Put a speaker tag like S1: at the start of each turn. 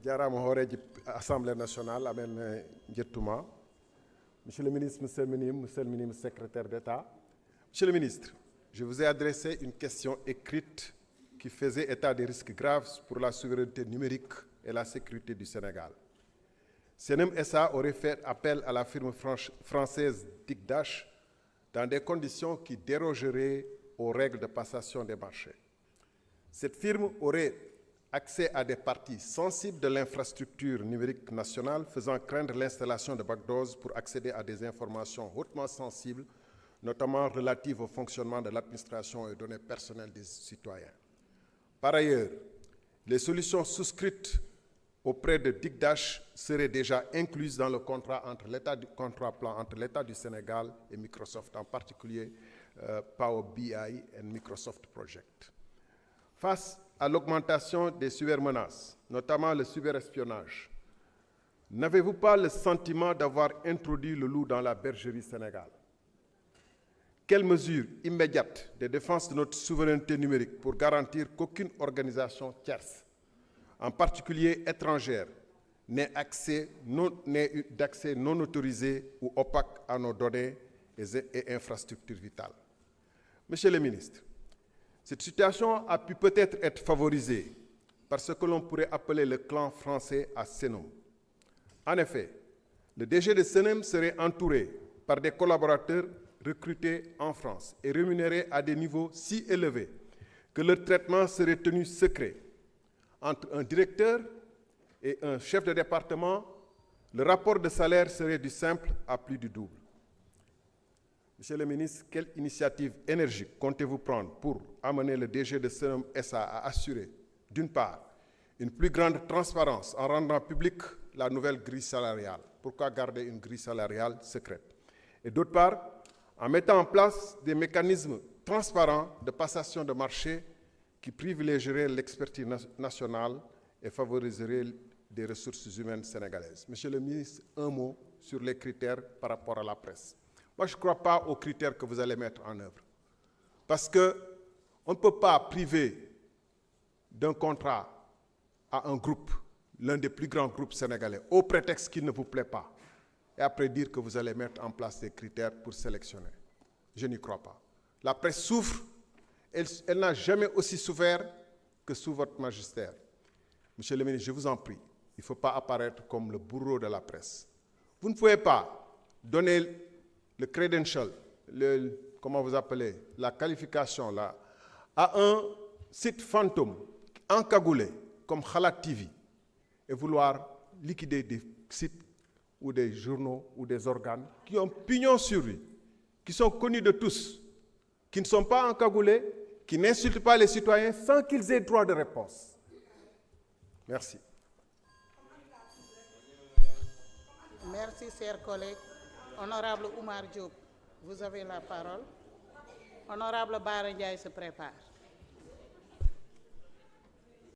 S1: jarama hooreji Assemblée nationale amen jettuma. Monsieur le ministre, monsieur le ministre secrétaire d'État. Monsieur le ministre, je vous ai adressé une question écrite qui faisait état des risques graves pour la souveraineté numérique et la sécurité du Sénégal. Senem SA aurait fait appel à la firme française Digdash dans des conditions qui dérogeraient aux règles de passation des marchés. Cette firme aurait accès à des parties sensibles de l'infrastructure numérique nationale, faisant craindre l'installation de backdoors pour accéder à des informations hautement sensibles, notamment relatives au fonctionnement de l'administration et aux données personnelles des citoyens. Par ailleurs, les solutions souscrites auprès de Digdash seraient déjà incluses dans le contrat plan entre l'État du Sénégal et Microsoft, en particulier Power BI et Microsoft Project. Face à l'augmentation des cybermenaces, notamment le cyberespionnage, n'avez-vous pas le sentiment d'avoir introduit le loup dans la bergerie Sénégal? Quelles mesures immédiates de défense de notre souveraineté numérique pour garantir qu'aucune organisation tierce, en particulier étrangère, n'ait d'accès non autorisé ou opaque à nos données et infrastructures vitales? Monsieur le ministre, cette situation a pu peut-être être favorisée par ce que l'on pourrait appeler le clan français à Senom. En effet, le DG de Senem serait entouré par des collaborateurs recrutés en France et rémunérés à des niveaux si élevés que leur traitement serait tenu secret. Entre un directeur et un chef de département, le rapport de salaire serait du simple à plus du double. Monsieur le ministre, quelle initiative énergique comptez-vous prendre pour amener le DG de Senem SA à assurer, d'une part, une plus grande transparence en rendant publique la nouvelle grille salariale? Pourquoi garder une grille salariale secrète? Et d'autre part, en mettant en place des mécanismes transparents de passation de marché qui privilégieraient l'expertise nationale et favoriseraient des ressources humaines sénégalaises. Monsieur le ministre, un mot sur les critères par rapport à la presse. Moi, je ne crois pas aux critères que vous allez mettre en œuvre. Parce qu'on ne peut pas priver d'un contrat à un groupe, l'un des plus grands groupes sénégalais, au prétexte qu'il ne vous plaît pas, et après dire que vous allez mettre en place des critères pour sélectionner. Je n'y crois pas. La presse souffre, elle n'a jamais aussi souffert que sous votre magistère. Monsieur le ministre, je vous en prie, il ne faut pas apparaître comme le bourreau de la presse. Vous ne pouvez pas donner le credential, comment vous appelez, la qualification là, à un site fantôme encagoulé comme Khalat TV et vouloir liquider des sites ou des journaux ou des organes qui ont pignon sur lui, qui sont connus de tous, qui ne sont pas encagoulés, qui n'insultent pas les citoyens sans qu'ils aient droit de réponse. Merci.
S2: Merci, chers collègues. Honorable Oumar Diop, vous avez la parole. Honorable Bara Ndiaye se prépare.